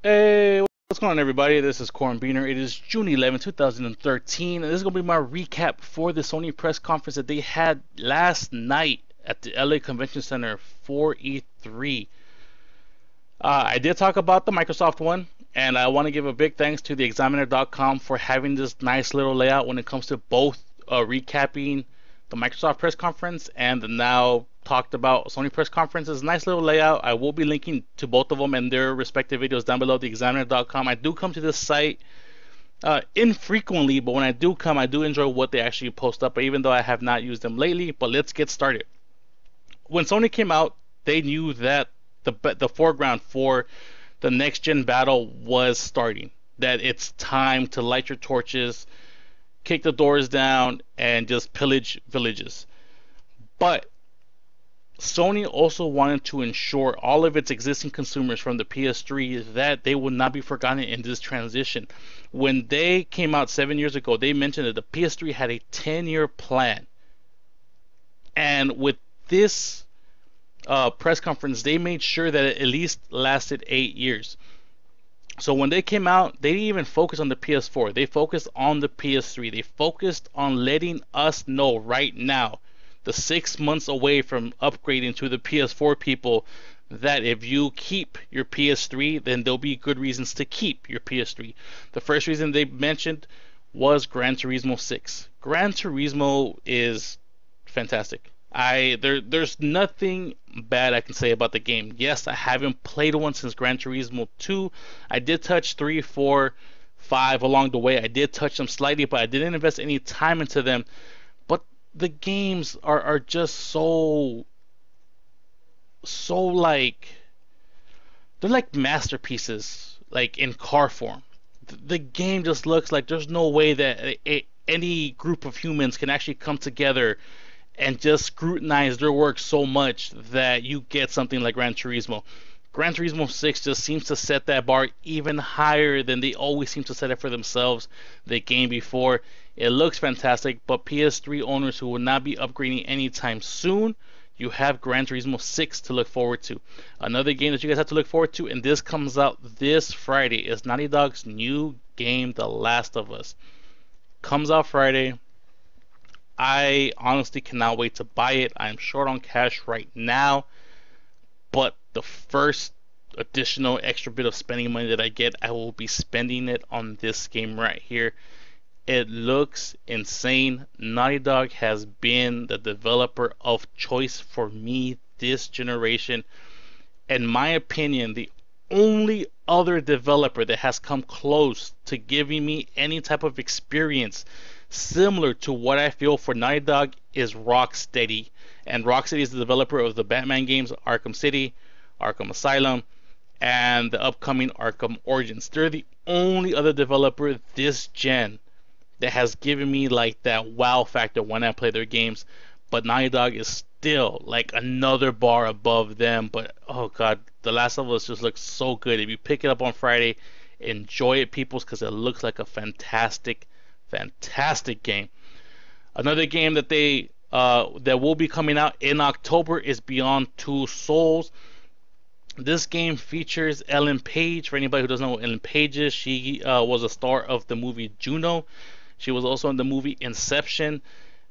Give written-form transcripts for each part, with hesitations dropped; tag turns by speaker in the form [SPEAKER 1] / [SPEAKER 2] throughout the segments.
[SPEAKER 1] Hey, what's going on, everybody? This is Corn Beaner. It is June 11, 2013, and this is going to be my recap for the Sony press conference that they had last night at the LA Convention Center for E3. I did talk about the Microsoft one, and I want to give a big thanks to the Examiner.com for having this nice little layout when it comes to both recapping the Microsoft press conference and the now talked about Sony press conferences. Nice little layout. I will be linking to both of them and their respective videos down below, the Examiner.com. I do come to this site infrequently, but when I do come, I do enjoy what they actually post up, even though I have not used them lately. But let's get started. When Sony came out, they knew that the foreground for the next gen battle was starting. That it's time to light your torches, kick the doors down, and just pillage villages. But Sony also wanted to ensure all of its existing consumers from the PS3 that they would not be forgotten in this transition. When they came out 7 years ago, they mentioned that the PS3 had a 10-year plan. And with this press conference, they made sure that it at least lasted 8 years. So when they came out, they didn't even focus on the PS4. They focused on the PS3. They focused on letting us know right now, the 6 months away from upgrading to the PS4 people, that if you keep your PS3, then there'll be good reasons to keep your PS3. The first reason they mentioned was Gran Turismo 6. Gran Turismo is fantastic. There's nothing bad I can say about the game. Yes, I haven't played one since Gran Turismo 2. I did touch 3, 4, 5 along the way. I did touch them slightly, but I didn't invest any time into them. But the games are just so like, they're like masterpieces, like in car form. The game just looks like there's no way that any group of humans can actually come together and just scrutinize their work so much that you get something like Gran Turismo. Gran Turismo 6 just seems to set that bar even higher than they always seem to set it for themselves the game before. It looks fantastic, but PS3 owners who will not be upgrading anytime soon, you have Gran Turismo 6 to look forward to. Another game that you guys have to look forward to, and this comes out this Friday, is Naughty Dog's new game, The Last of Us. Comes out Friday. I honestly cannot wait to buy it. I'm short on cash right now, but the first additional extra bit of spending money that I get, I will be spending it on this game right here. It looks insane. Naughty Dog has been the developer of choice for me this generation. In my opinion, the only other developer that has come close to giving me any type of experience similar to what I feel for Naughty Dog is Rocksteady. And Rocksteady is the developer of the Batman games Arkham City, Arkham Asylum, and the upcoming Arkham Origins. They're the only other developer this gen that has given me like that wow factor when I play their games. But Naughty Dog is still like another bar above them. But oh god, The Last of Us just looks so good. If you pick it up on Friday, enjoy it, peoples, because it looks like a fantastic game. Another game that that will be coming out in October is Beyond Two Souls. This game features Ellen Page. For anybody who doesn't know what Ellen Page is, she was a star of the movie Juno. She was also in the movie Inception.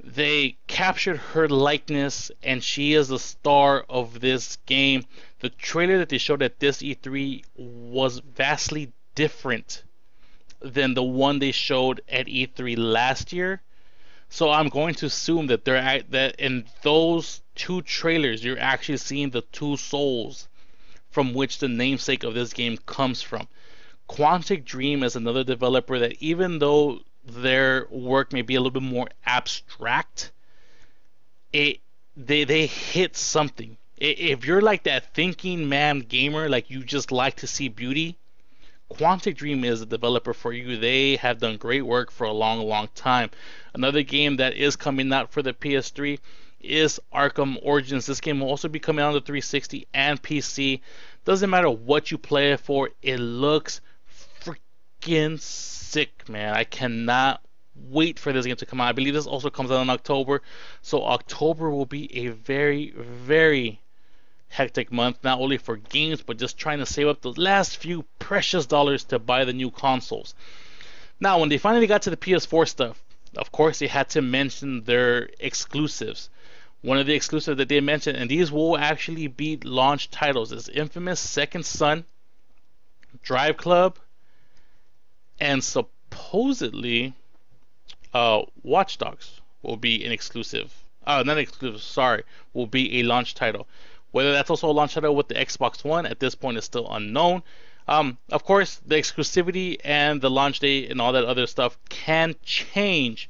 [SPEAKER 1] They captured her likeness, and she is the star of this game. The trailer that they showed at this E3 was vastly different than the one they showed at E3 last year. So I'm going to assume that that in those two trailers you're actually seeing the two souls from which the namesake of this game comes from. Quantic Dream is another developer that, even though their work may be a little bit more abstract, they hit something. If you're like that thinking man gamer, like you just like to see beauty, Quantic Dream is a developer for you. They have done great work for a long time. Another game that is coming out for the PS3 is Arkham Origins. This game will also be coming out on the 360 and PC. Doesn't matter what you play it for, it looks freaking sick, man. I cannot wait for this game to come out. I believe this also comes out in October. So October will be a very hectic month, not only for games, but just trying to save up the last few precious dollars to buy the new consoles. Now, when they finally got to the PS4 stuff, of course, they had to mention their exclusives. One of the exclusives that they mentioned, and these will actually be launch titles, is Infamous Second Son, Drive Club, and supposedly Watch Dogs will be an exclusive. Not exclusive, sorry, will be a launch title. Whether that's also a launch title with the Xbox One at this point is still unknown. Of course, the exclusivity and the launch date and all that other stuff can change,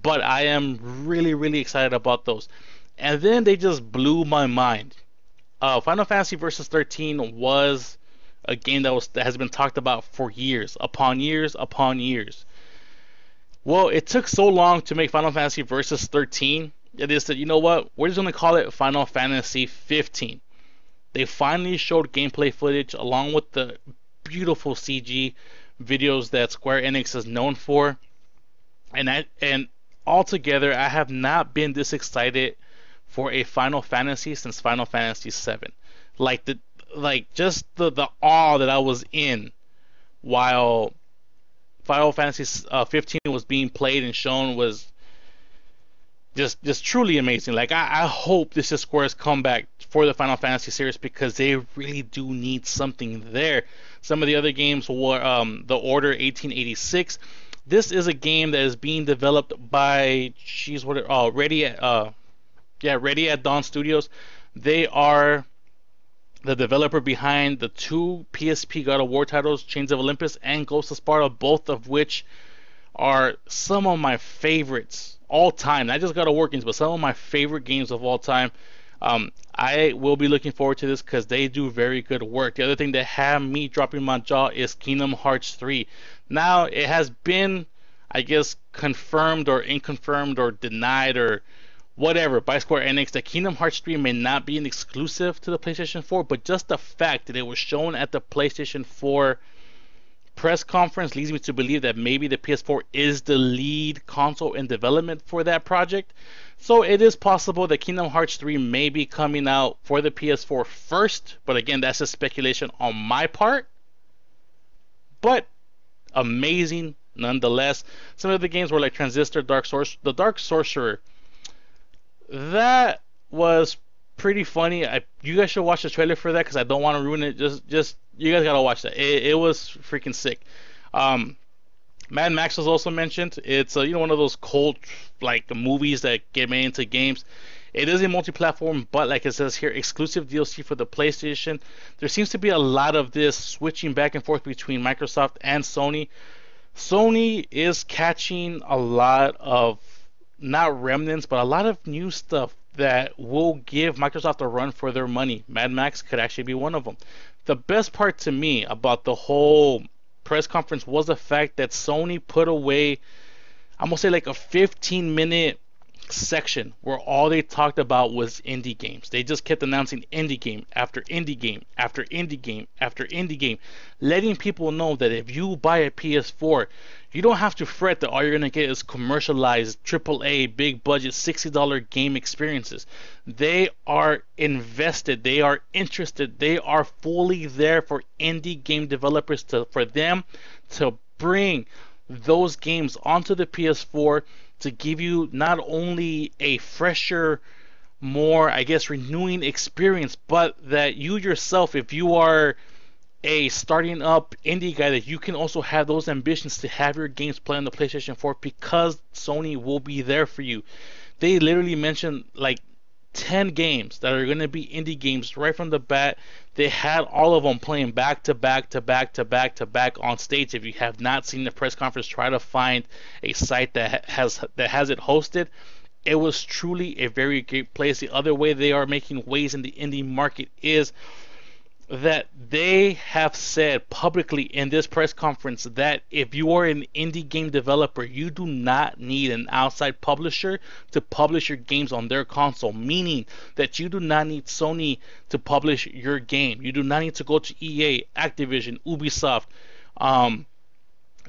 [SPEAKER 1] but I am really, really excited about those. And then they just blew my mind. Final Fantasy Versus 13 was a game that has been talked about for years upon years upon years. Well, it took so long to make Final Fantasy Versus 13. It is that, you know what? We're just going to call it Final Fantasy 15. They finally showed gameplay footage along with the beautiful CG videos that Square Enix is known for. And altogether, I have not been this excited for a Final Fantasy since Final Fantasy 7. Just the awe that I was in while Final Fantasy 15 was being played and shown was just truly amazing. I hope this is Square's comeback for the Final Fantasy series because they really do need something there. Some of the other games were The Order 1886. This is a game that is being developed by Ready at Dawn Studios. They are the developer behind the two PSP God of War titles, Chains of Olympus and Ghost of Sparta, both of which are some of my favorites all time. Not just God of War games, but some of my favorite games of all time. I will be looking forward to this because they do very good work. The other thing that had me dropping my jaw is Kingdom Hearts 3. Now, it has been, I guess, confirmed or inconfirmed or denied or whatever by Square Enix that Kingdom Hearts 3 may not be an exclusive to the PlayStation 4, but just the fact that it was shown at the PlayStation 4 press conference leads me to believe that maybe the PS4 is the lead console in development for that project. So it is possible that Kingdom Hearts 3 may be coming out for the PS4 first, but again, that's just speculation on my part. But amazing nonetheless. Some of the games were like Transistor, The Dark Sorcerer. That was pretty funny. You guys should watch the trailer for that because I don't want to ruin it. Just you guys gotta watch that. It was freaking sick. Mad Max was also mentioned. It's one of those cult movies that get made into games. It is a multi-platform, but like it says here, exclusive DLC for the PlayStation. There seems to be a lot of this switching back and forth between Microsoft and Sony. Sony is catching a lot of, not remnants, but a lot of new stuff that will give Microsoft a run for their money. Mad Max could actually be one of them. The best part to me about the whole press conference was the fact that Sony put away, I'm going to say like a 15-minute section where all they talked about was indie games. They just kept announcing indie game after indie game after indie game after indie game, letting people know that if you buy a PS4, you don't have to fret that all you're going to get is commercialized AAA big budget $60 game experiences. They are invested, they are interested, they are fully there for indie game developers for them to bring those games onto the PS4 to give you not only a fresher, more, I guess, renewing experience, but that you yourself, if you are a starting up indie guy, that you can also have those ambitions to have your games play on the PlayStation 4 because Sony will be there for you. They literally mentioned like 10 games that are going to be indie games right from the bat. They had all of them playing back to back to back to back to back on stage. If you have not seen the press conference, try to find a site that has it hosted. It was truly a very great place. The other way they are making waves in the indie market is that they have said publicly in this press conference that if you are an indie game developer, you do not need an outside publisher to publish your games on their console, meaning that you do not need Sony to publish your game. You do not need to go to EA, Activision, Ubisoft.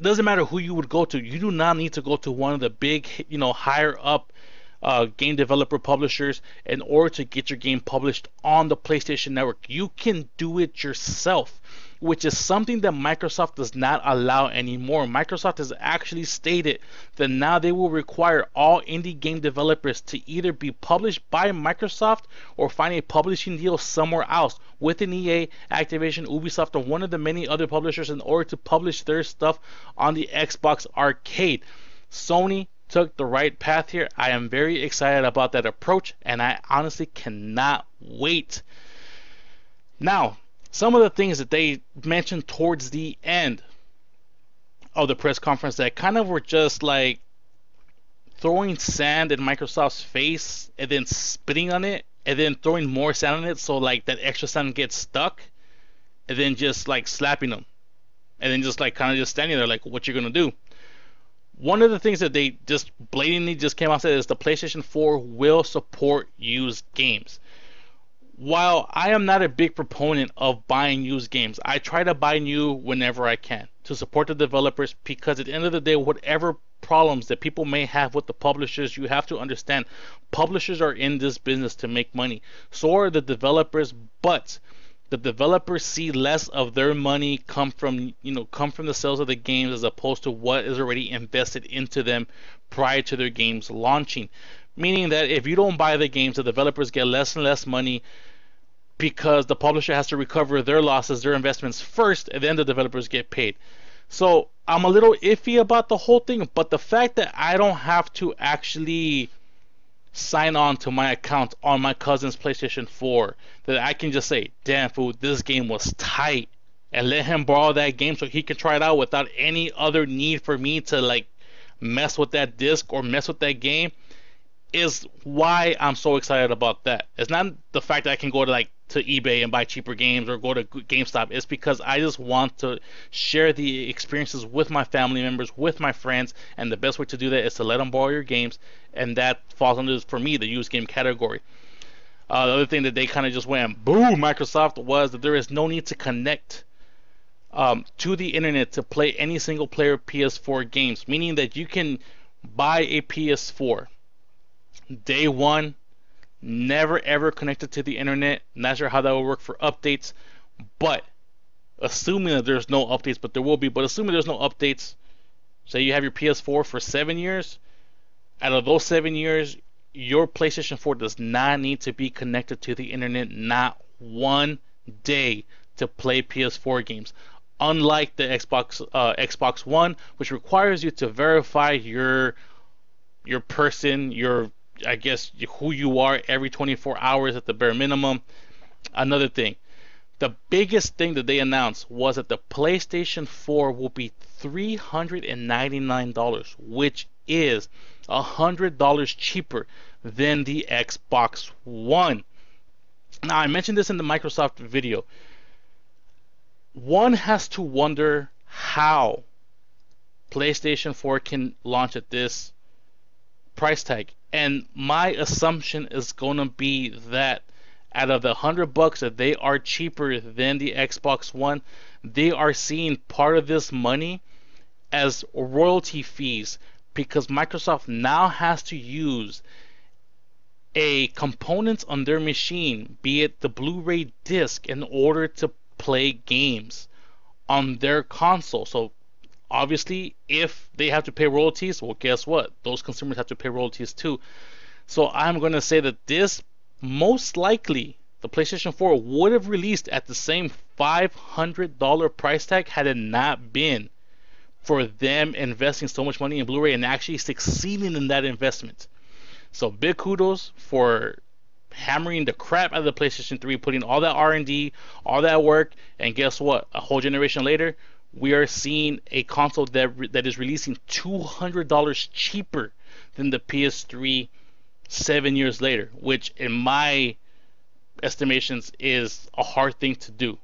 [SPEAKER 1] Doesn't matter who you would go to. You do not need to go to one of the big, higher up game developer publishers in order to get your game published on the PlayStation Network. You can do it yourself, which is something that Microsoft does not allow anymore. Microsoft has actually stated that now they will require all indie game developers to either be published by Microsoft or find a publishing deal somewhere else within EA, Activision, Ubisoft, or one of the many other publishers in order to publish their stuff on the Xbox Arcade. Sony took the right path here. I am very excited about that approach, and I honestly cannot wait. Now, some of the things that they mentioned towards the end of the press conference that kind of were just like throwing sand in Microsoft's face and then spitting on it and then throwing more sand on it so like that extra sand gets stuck and then just like slapping them and then just like kind of just standing there like what you're gonna do. One of the things that they just blatantly just came out and said is the PlayStation 4 will support used games. While I am not a big proponent of buying used games, I try to buy new whenever I can to support the developers, because at the end of the day, whatever problems that people may have with the publishers, you have to understand publishers are in this business to make money. So are the developers, but the developers see less of their money come from the sales of the games as opposed to what is already invested into them prior to their games launching. Meaning that if you don't buy the games, the developers get less and less money because the publisher has to recover their losses, their investments first, and then the developers get paid. So I'm a little iffy about the whole thing, but the fact that I don't have to actually sign on to my account on my cousin's PlayStation 4, that I can just say, damn fool, this game was tight, and let him borrow that game so he can try it out without any other need for me to like mess with that disc or mess with that game, is why I'm so excited about that. It's not the fact that I can go to eBay and buy cheaper games or go to GameStop. It's because I just want to share the experiences with my family members, with my friends, and the best way to do that is to let them borrow your games, and that falls under, for me, the used game category. The other thing that they kind of just went boom, Microsoft, was that there is no need to connect to the internet to play any single player PS4 games, meaning that you can buy a PS4 day one, never ever connected to the internet. Not sure how that will work for updates, but assuming that there's no updates, but there will be, but assuming there's no updates, say you have your PS4 for 7 years, out of those 7 years, your PlayStation 4 does not need to be connected to the internet, not one day, to play PS4 games. Unlike the Xbox One, which requires you to verify your person, I guess who you are every 24 hours at the bare minimum. Another thing, the biggest thing that they announced was that the PlayStation 4 will be $399, which is $100 cheaper than the Xbox One. Now, I mentioned this in the Microsoft video. One has to wonder how PlayStation 4 can launch at this price tag. And my assumption is going to be that out of the $100 that they are cheaper than the Xbox One, they are seeing part of this money as royalty fees, because Microsoft now has to use a component on their machine, be it the Blu-ray disc, in order to play games on their console. So obviously, if they have to pay royalties, well, guess what? Those consumers have to pay royalties too. So I'm going to say that this, most likely, the PlayStation 4 would have released at the same $500 price tag had it not been for them investing so much money in Blu-ray and actually succeeding in that investment. So big kudos for hammering the crap out of the PlayStation 3, putting all that R&D, all that work, and guess what? A whole generation later, we are seeing a console that is releasing $200 cheaper than the PS3 7 years later, which in my estimations is a hard thing to do.